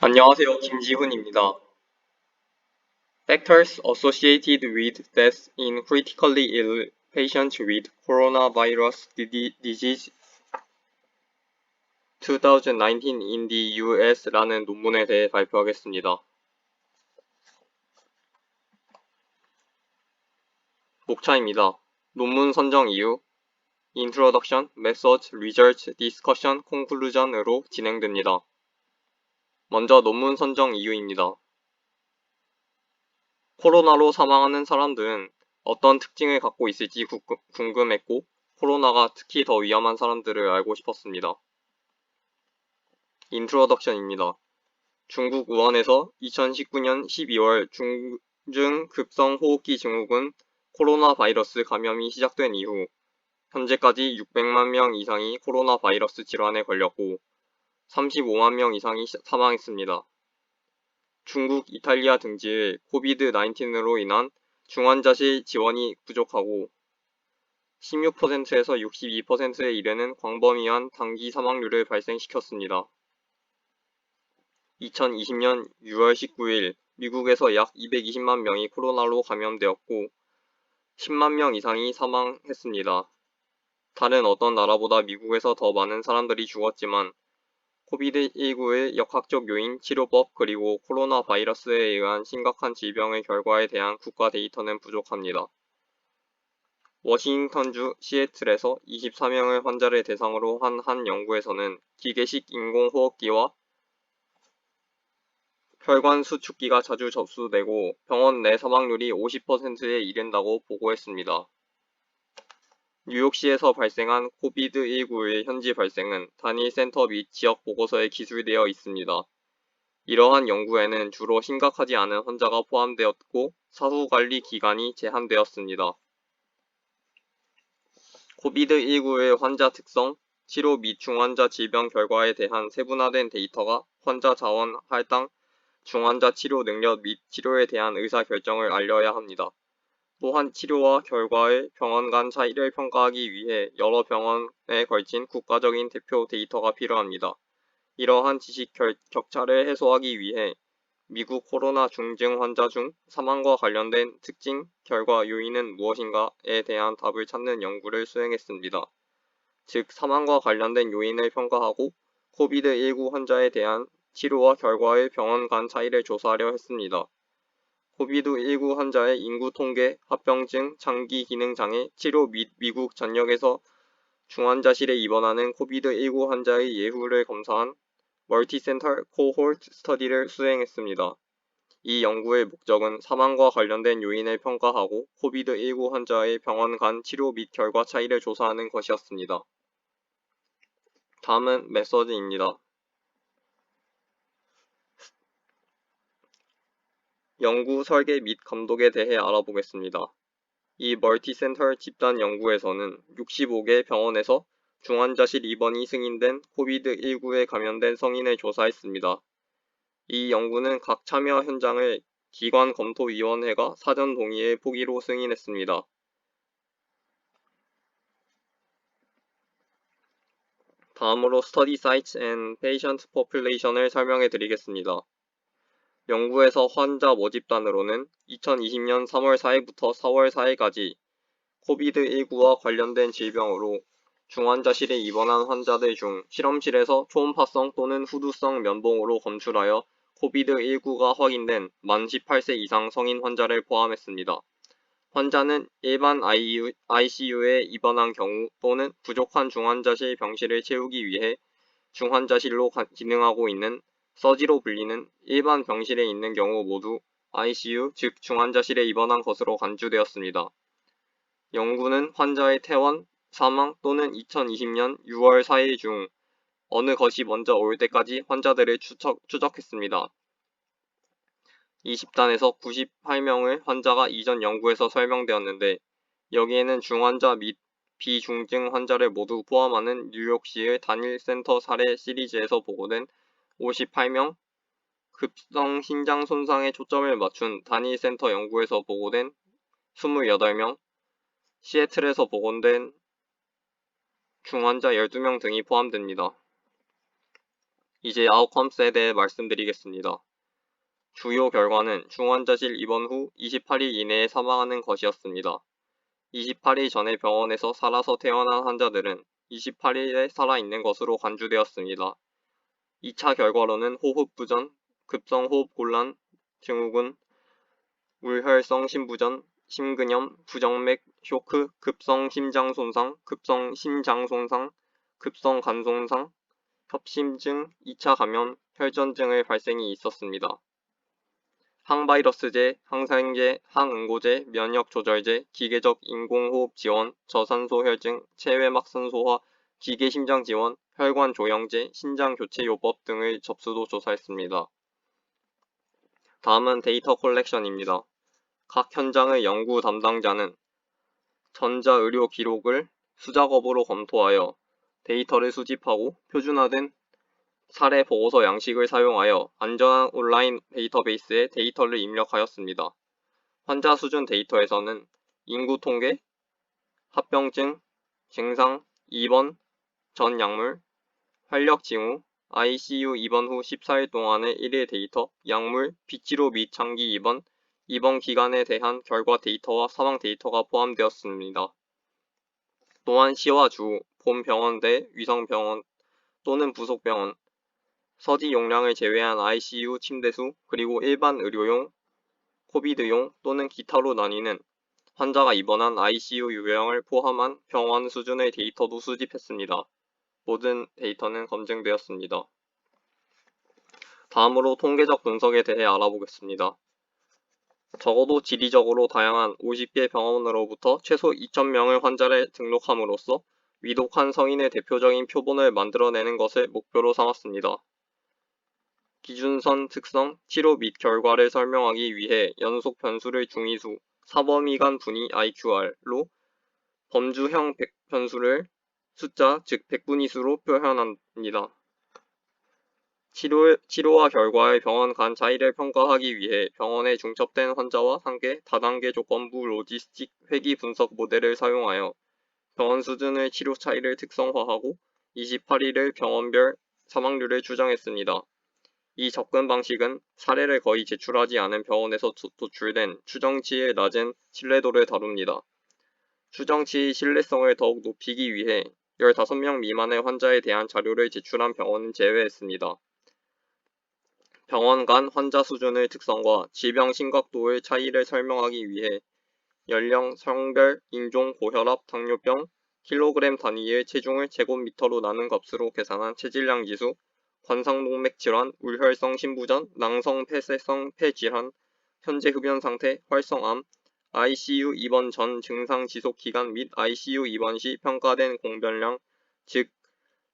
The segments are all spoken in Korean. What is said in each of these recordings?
안녕하세요. 김지훈입니다. Factors associated with death in critically ill patients with coronavirus disease 2019 in the US라는 논문에 대해 발표하겠습니다. 목차입니다. 논문 선정 이유, Introduction, Methods, Results, Discussion, Conclusion으로 진행됩니다. 먼저 논문 선정 이유입니다. 코로나로 사망하는 사람들은 어떤 특징을 갖고 있을지 궁금했고 코로나가 특히 더 위험한 사람들을 알고 싶었습니다. 인트로덕션입니다. 중국 우한에서 2019년 12월 중증급성 호흡기 증후군 코로나 바이러스 감염이 시작된 이후 현재까지 600만 명 이상이 코로나 바이러스 질환에 걸렸고 35만 명 이상이 사망했습니다. 중국, 이탈리아 등지의 코비드-19로 인한 중환자실 지원이 부족하고 16%에서 62%에 이르는 광범위한 단기 사망률을 발생시켰습니다. 2020년 6월 19일 미국에서 약 220만 명이 코로나로 감염되었고 10만 명 이상이 사망했습니다. 다른 어떤 나라보다 미국에서 더 많은 사람들이 죽었지만 코비드19의 역학적 요인, 치료법, 그리고 코로나 바이러스에 의한 심각한 질병의 결과에 대한 국가 데이터는 부족합니다. 워싱턴주 시애틀에서 24명의 환자를 대상으로 한 연구에서는 기계식 인공호흡기와 혈관 수축기가 자주 접수되고 병원 내 사망률이 50%에 이른다고 보고했습니다. 뉴욕시에서 발생한 코비드19의 현지 발생은 단일 센터 및 지역 보고서에 기술되어 있습니다. 이러한 연구에는 주로 심각하지 않은 환자가 포함되었고 사후관리 기간이 제한되었습니다. 코비드19의 환자 특성, 치료 및 중환자 질병 결과에 대한 세분화된 데이터가 환자 자원 할당, 중환자 치료 능력 및 치료에 대한 의사결정을 알려야 합니다. 또한 치료와 결과의 병원 간 차이를 평가하기 위해 여러 병원에 걸친 국가적인 대표 데이터가 필요합니다. 이러한 지식 격차를 해소하기 위해 미국 코로나 중증 환자 중 사망과 관련된 특징, 결과 요인은 무엇인가에 대한 답을 찾는 연구를 수행했습니다. 즉, 사망과 관련된 요인을 평가하고 코비드19 환자에 대한 치료와 결과의 병원 간 차이를 조사하려 했습니다. 코비드19 환자의 인구 통계, 합병증, 장기 기능 장애, 치료 및 미국 전역에서 중환자실에 입원하는 코비드19 환자의 예후를 검사한 멀티센터 코홀트 스터디를 수행했습니다. 이 연구의 목적은 사망과 관련된 요인을 평가하고 코비드19 환자의 병원 간 치료 및 결과 차이를 조사하는 것이었습니다. 다음은 메서드입니다. 연구 설계 및 감독에 대해 알아보겠습니다. 이 멀티센터 집단 연구에서는 65개 병원에서 중환자실 입원이 승인된 코비드19에 감염된 성인을 조사했습니다. 이 연구는 각 참여 현장을 기관검토위원회가 사전 동의의 포기로 승인했습니다. 다음으로 Study Sites and Patient Population을 설명해 드리겠습니다. 연구에서 환자 모집단으로는 2020년 3월 4일부터 4월 4일까지 코비드19와 관련된 질병으로 중환자실에 입원한 환자들 중 실험실에서 초음파성 또는 후두성 면봉으로 검출하여 코비드19가 확인된 만 18세 이상 성인 환자를 포함했습니다. 환자는 일반 ICU에 입원한 경우 또는 부족한 중환자실 병실을 채우기 위해 중환자실로 기능하고 있는 서지로 불리는 일반 병실에 있는 경우 모두 ICU, 즉 중환자실에 입원한 것으로 간주되었습니다. 연구는 환자의 퇴원, 사망 또는 2020년 6월 4일 중 어느 것이 먼저 올 때까지 환자들을 추적했습니다. 이 집단에서 98명의 환자가 이전 연구에서 설명되었는데 여기에는 중환자 및 비중증 환자를 모두 포함하는 뉴욕시의 단일 센터 사례 시리즈에서 보고된 58명, 급성 신장 손상에 초점을 맞춘 단일 센터 연구에서 보고된 28명, 시애틀에서 보고된 중환자 12명 등이 포함됩니다. 이제 아웃컴스에 대해 말씀드리겠습니다. 주요 결과는 중환자실 입원 후 28일 이내에 사망하는 것이었습니다. 28일 전에 병원에서 살아서 퇴원한 환자들은 28일에 살아있는 것으로 간주되었습니다. 2차 결과로는 호흡부전, 급성호흡곤란, 증후군, 물혈성 심부전, 심근염, 부정맥 쇼크, 급성 심장손상, 급성 심장손상, 급성 간손상, 협심증, 2차 감염, 혈전증의 발생이 있었습니다. 항바이러스제, 항생제, 항응고제, 면역조절제, 기계적 인공호흡 지원, 저산소 혈증, 체외막 산소화, 기계심장 지원, 혈관 조영제, 신장교체요법 등의 접수도 조사했습니다. 다음은 데이터 컬렉션입니다. 각 현장의 연구 담당자는 전자의료 기록을 수작업으로 검토하여 데이터를 수집하고 표준화된 사례 보고서 양식을 사용하여 안전한 온라인 데이터베이스에 데이터를 입력하였습니다. 환자 수준 데이터에서는 인구 통계, 합병증, 증상, 입원, 전 약물, 활력 징후, ICU 입원 후 14일 동안의 1일 데이터, 약물, 비치료 및 장기 입원, 입원 기간에 대한 결과 데이터와 사망 데이터가 포함되었습니다. 또한 시와 주, 본병원 대 위성병원 또는 부속병원, 서지 용량을 제외한 ICU 침대수, 그리고 일반 의료용, 코비드용 또는 기타로 나뉘는 환자가 입원한 ICU 유형을 포함한 병원 수준의 데이터도 수집했습니다. 모든 데이터는 검증되었습니다. 다음으로 통계적 분석에 대해 알아보겠습니다. 적어도 지리적으로 다양한 50개 병원으로부터 최소 2,000명의 환자를 등록함으로써 위독한 성인의 대표적인 표본을 만들어내는 것을 목표로 삼았습니다. 기준선 특성, 치료 및 결과를 설명하기 위해 연속 변수를 중위수, 사범위 간 분위 IQR로 범주형 변수를 숫자, 즉 백분위수로 표현합니다. 치료와 결과의 병원 간 차이를 평가하기 위해 병원에 중첩된 환자와 상계, 다단계 조건부 로지스틱 회귀 분석 모델을 사용하여 병원 수준의 치료 차이를 특성화하고 28일을 병원별 사망률을 추정했습니다. 이 접근 방식은 사례를 거의 제출하지 않은 병원에서 도출된 추정치의 낮은 신뢰도를 다룹니다. 추정치의 신뢰성을 더욱 높이기 위해 15명 미만의 환자에 대한 자료를 제출한 병원은 제외했습니다. 병원 간 환자 수준의 특성과 질병 심각도의 차이를 설명하기 위해 연령, 성별, 인종, 고혈압, 당뇨병, 킬로그램 단위의 체중을 제곱미터로 나눈 값으로 계산한 체질량 지수, 관상동맥 질환, 울혈성 심부전, 낭성 폐쇄성 폐질환, 현재 흡연 상태, 활성암, ICU 입원 전 증상 지속 기간 및 ICU 입원 시 평가된 공변량, 즉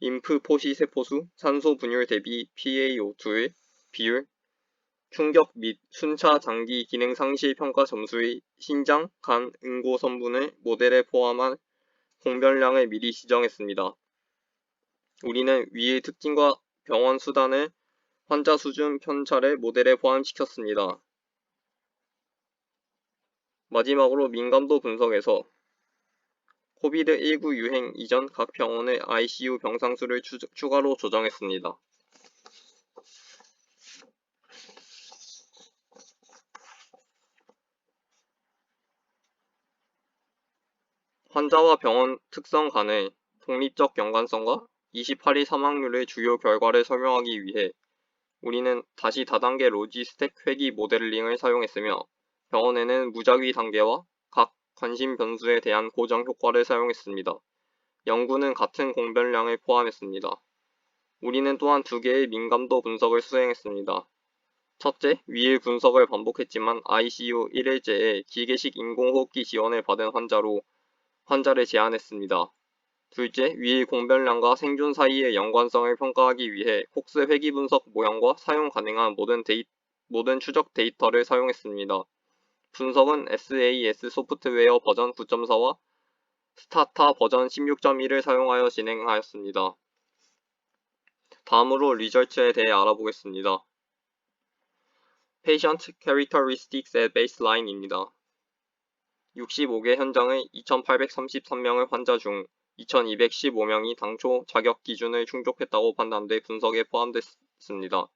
림프 포시 세포수, 산소 분율 대비 PaO2의 비율, 충격 및 순차 장기 기능 상실 평가 점수의 신장, 간, 응고 성분을 모델에 포함한 공변량을 미리 지정했습니다. 우리는 위의 특징과 병원 수단을 환자 수준 편차를 모델에 포함시켰습니다. 마지막으로 민감도 분석에서 코비드19 유행 이전 각 병원의 ICU 병상수를 추가로 조정했습니다. 환자와 병원 특성 간의 독립적 연관성과 28일 사망률의 주요 결과를 설명하기 위해 우리는 다시 다단계 로지스텍 회귀 모델링을 사용했으며 병원에는 무작위 단계와 각 관심 변수에 대한 고정 효과를 사용했습니다. 연구는 같은 공변량을 포함했습니다. 우리는 또한 두 개의 민감도 분석을 수행했습니다. 첫째, 위의 분석을 반복했지만 ICU 1일째에 기계식 인공호흡기 지원을 받은 환자를 제한했습니다. 둘째, 위의 공변량과 생존 사이의 연관성을 평가하기 위해 폭스 회귀 분석 모형과 사용 가능한 모든 추적 데이터를 사용했습니다. 분석은 SAS 소프트웨어 버전 9.4와 스타타 버전 16.1을 사용하여 진행하였습니다. 다음으로 리저치에 대해 알아보겠습니다. Patient Characteristics at Baseline입니다. 65개 현장의 2,833명의 환자 중 2215명이 당초 자격 기준을 충족했다고 판단돼 분석에 포함됐습니다.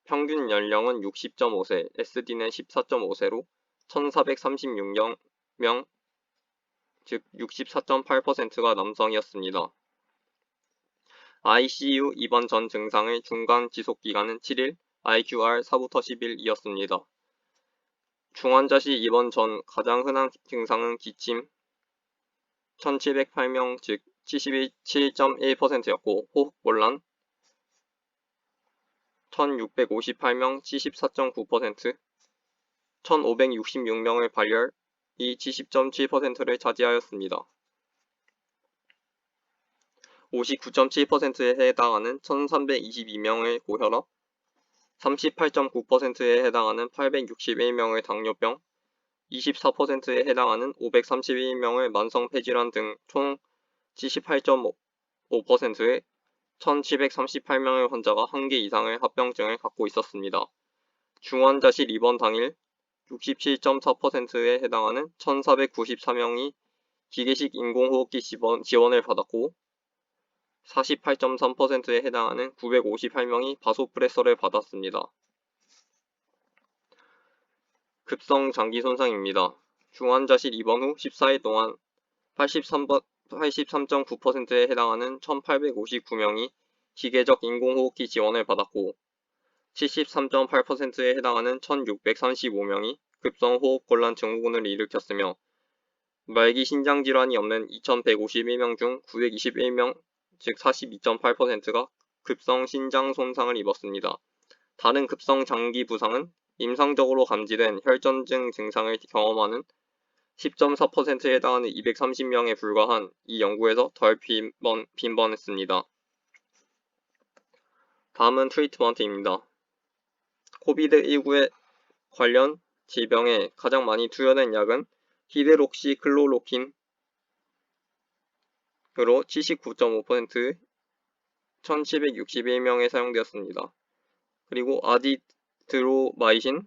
평균 연령은 60.5세, SD는 14.5세로 1436명, 즉 64.8%가 남성이었습니다. ICU 입원 전 증상의 중간 지속기간은 7일, IQR 4부터 10일이었습니다. 중환자실 입원 전 가장 흔한 증상은 기침 1708명, 즉 77.1%였고 호흡곤란 1658명, 74.9%, 1566명의 발열이 70.7%를 차지하였습니다. 59.7%에 해당하는 1322명의 고혈압, 38.9%에 해당하는 861명의 당뇨병, 24%에 해당하는 531명의 만성 폐질환 등 총 78.5%의 1738명의 환자가 한 개 이상의 합병증을 갖고 있었습니다. 중환자실 입원 당일 67.4%에 해당하는 1494명이 기계식 인공호흡기 지원을 받았고 48.3%에 해당하는 958명이 바소프레서를 받았습니다. 급성 장기 손상입니다. 중환자실 입원 후 14일 동안 83.9%에 해당하는 1859명이 기계적 인공호흡기 지원을 받았고 73.8%에 해당하는 1635명이 급성호흡곤란 증후군을 일으켰으며 말기 신장질환이 없는 2151명 중 921명, 즉 42.8%가 급성 신장 손상을 입었습니다. 다른 급성 장기 부상은 임상적으로 감지된 혈전증 증상을 경험하는 10.4%에 해당하는 230명에 불과한 이 연구에서 덜 빈번했습니다. 다음은 트리트먼트입니다. 코비드19에 관련 질병에 가장 많이 투여된 약은 히드록시클로로킨으로 79.5%, 1761명에 사용되었습니다. 그리고 아지트로마이신,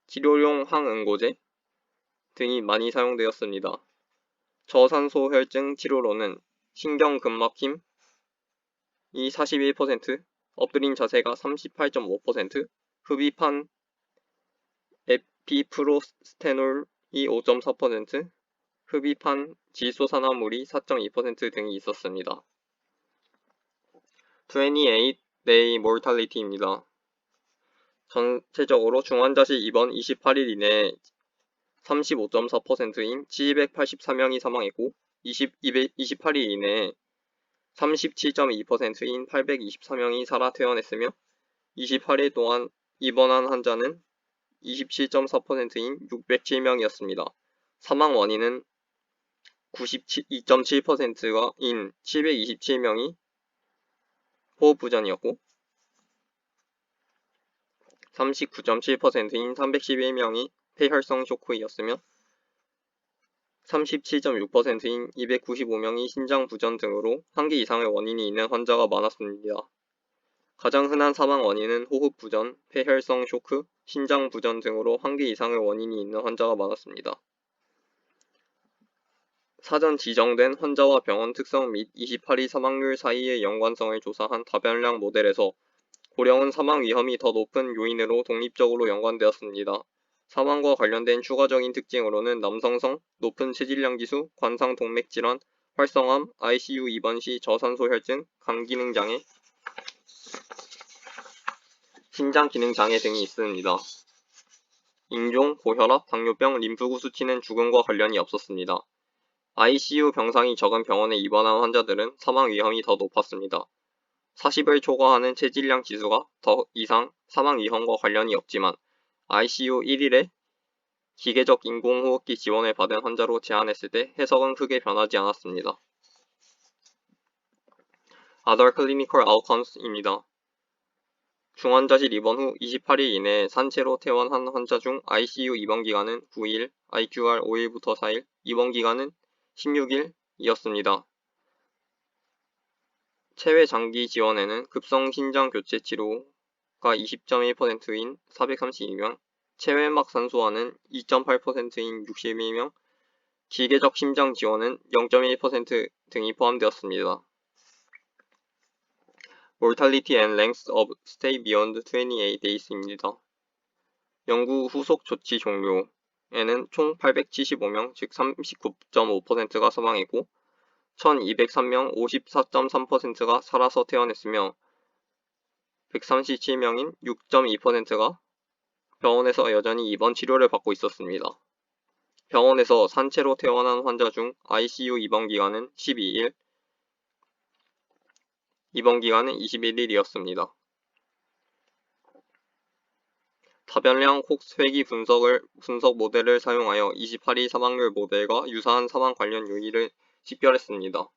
치료용 항응고제 등이 많이 사용되었습니다. 저산소혈증 치료로는 신경근막힘이 41%, 엎드린 자세가 38.5%, 흡입한 에피프로스테놀이 5.4%, 흡입한 질소산화물이 4.2% 등이 있었습니다. 28day mortality입니다. 전체적으로 중환자실 입원 28일 이내에 35.4%인 784명이 사망했고 28일 이내에 37.2%인 824명이 살아 퇴원했으며 28일 동안 입원한 환자는 27.4%인 607명이었습니다. 사망 원인은 92.7%인 727명이 호흡부전이었고 39.7%인 311명이 폐혈성 쇼크이었으며 37.6%인 295명이 신장부전 등으로 한 개 이상의 원인이 있는 환자가 많았습니다. 가장 흔한 사망 원인은 호흡부전, 폐혈성 쇼크, 신장부전 등으로 한 개 이상의 원인이 있는 환자가 많았습니다. 사전 지정된 환자와 병원 특성 및 28일 사망률 사이의 연관성을 조사한 다변량 모델에서 고령은 사망 위험이 더 높은 요인으로 독립적으로 연관되었습니다. 사망과 관련된 추가적인 특징으로는 남성성, 높은 체질량 지수, 관상동맥질환, 활성암, ICU 입원 시 저산소혈증, 간기능장애, 신장기능장애 등이 있습니다. 인종, 고혈압, 당뇨병, 림프구 수치는 죽음과 관련이 없었습니다. ICU 병상이 적은 병원에 입원한 환자들은 사망 위험이 더 높았습니다. 40을 초과하는 체질량 지수가 더 이상 사망 위험과 관련이 없지만 ICU 1일에 기계적 인공호흡기 지원을 받은 환자로 제한했을 때 해석은 크게 변하지 않았습니다. Other clinical outcomes입니다. 중환자실 입원 후 28일 이내에 산채로 퇴원한 환자 중 ICU 입원기간은 9일, IQR 5일부터 4일, 입원기간은 16일이었습니다. 체외 장기 지원에는 급성 신장 교체 치료가 20.1%인 432명, 체외막 산소화는 2.8%인 61명, 기계적 심장 지원은 0.1% 등이 포함되었습니다. Mortality and length of stay beyond 28 days입니다. 연구 후속 조치 종료에는 총 875명, 즉 39.5%가 사망했고 1203명 54.3%가 살아서 퇴원했으며 137명인 6.2%가 병원에서 여전히 입원 치료를 받고 있었습니다. 병원에서 산채로 퇴원한 환자 중 ICU 입원 기간은 12일, 입원 기간은 21일이었습니다. 다변량 혹스회귀 분석 모델을 사용하여 28일 사망률 모델과 유사한 사망 관련 요인을 식별했습니다.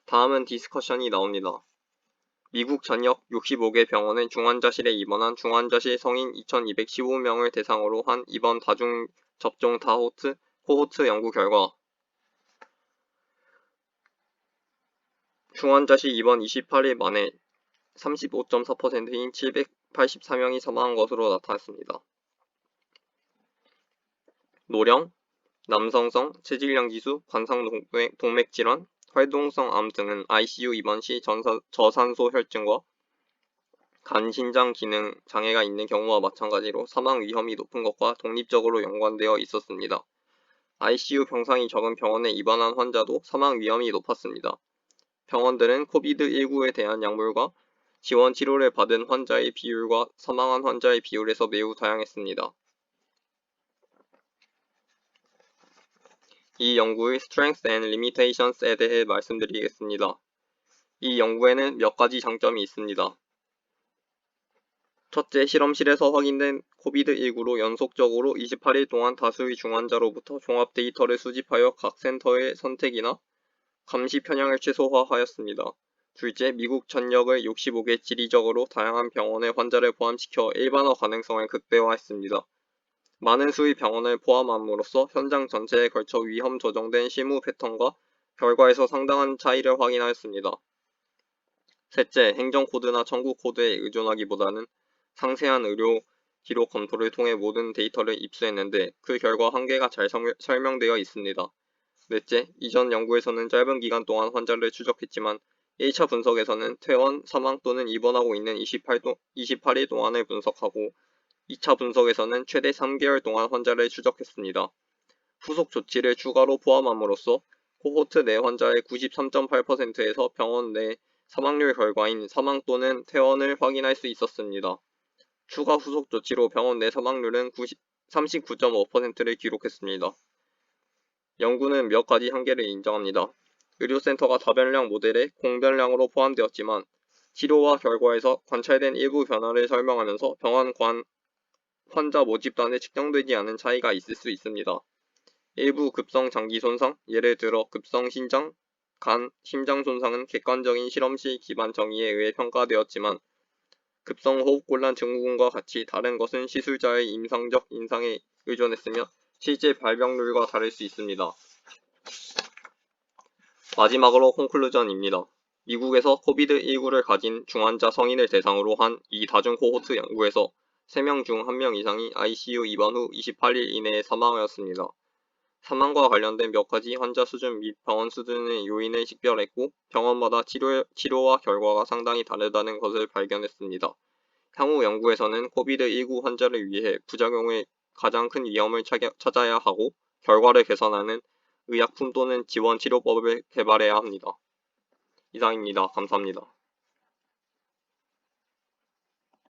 다음은 디스커션이 나옵니다. 미국 전역 65개 병원은 중환자실에 입원한 중환자실 성인 2215명을 대상으로 한 입원 다중 접종 코호트 연구 결과 중환자실 입원 28일 만에 35.4%인 784명이 사망한 것으로 나타났습니다. 노령, 남성성, 체질량 지수, 관상 동맥 질환, 활동성 암 등은 ICU 입원 시 저산소 혈증과 간, 신장 기능 장애가 있는 경우와 마찬가지로 사망 위험이 높은 것과 독립적으로 연관되어 있었습니다. ICU 병상이 적은 병원에 입원한 환자도 사망 위험이 높았습니다. 병원들은 코비드19에 대한 약물과 지원 치료를 받은 환자의 비율과 사망한 환자의 비율에서 매우 다양했습니다. 이 연구의 Strengths and Limitations에 대해 말씀드리겠습니다. 이 연구에는 몇 가지 장점이 있습니다. 첫째, 실험실에서 확인된 코비드19로 연속적으로 28일 동안 다수의 중환자로부터 종합 데이터를 수집하여 각 센터의 선택이나 감시 편향을 최소화하였습니다. 둘째, 미국 전역의 65개 지리적으로 다양한 병원의 환자를 포함시켜 일반화 가능성을 극대화했습니다. 많은 수의 병원을 포함함으로써 현장 전체에 걸쳐 위험 조정된 실무 패턴과 결과에서 상당한 차이를 확인하였습니다. 셋째, 행정 코드나 청구 코드에 의존하기보다는 상세한 의료 기록 검토를 통해 모든 데이터를 입수했는데 그 결과 한계가 잘 설명되어 있습니다. 넷째, 이전 연구에서는 짧은 기간 동안 환자를 추적했지만 1차 분석에서는 퇴원, 사망 또는 입원하고 있는 28일 동안을 분석하고 2차 분석에서는 최대 3개월 동안 환자를 추적했습니다. 후속 조치를 추가로 포함함으로써 코호트 내 환자의 93.8%에서 병원 내 사망률 결과인 사망 또는 퇴원을 확인할 수 있었습니다. 추가 후속 조치로 병원 내 사망률은 39.5%를 기록했습니다. 연구는 몇 가지 한계를 인정합니다. 의료센터가 다변량 모델에 공변량으로 포함되었지만 치료와 결과에서 관찰된 일부 변화를 설명하면서 병원 환자 모집단에 측정되지 않은 차이가 있을 수 있습니다. 일부 급성 장기 손상, 예를 들어 급성 신장, 간, 심장 손상은 객관적인 실험실 기반 정의에 의해 평가되었지만 급성 호흡곤란 증후군과 같이 다른 것은 시술자의 임상적 인상에 의존했으며 실제 발병률과 다를 수 있습니다. 마지막으로 콘클루전입니다. 미국에서 코비드19를 가진 중환자 성인을 대상으로 한 이 다중 코호트 연구에서 3명 중 1명 이상이 ICU 입원 후 28일 이내에 사망하였습니다. 사망과 관련된 몇 가지 환자 수준 및 병원 수준의 요인을 식별했고 병원마다 치료와 결과가 상당히 다르다는 것을 발견했습니다. 향후 연구에서는 코비드19 환자를 위해 부작용의 가장 큰 위험을 찾아야 하고 결과를 개선하는 의약품 또는 지원 치료법을 개발해야 합니다. 이상입니다. 감사합니다.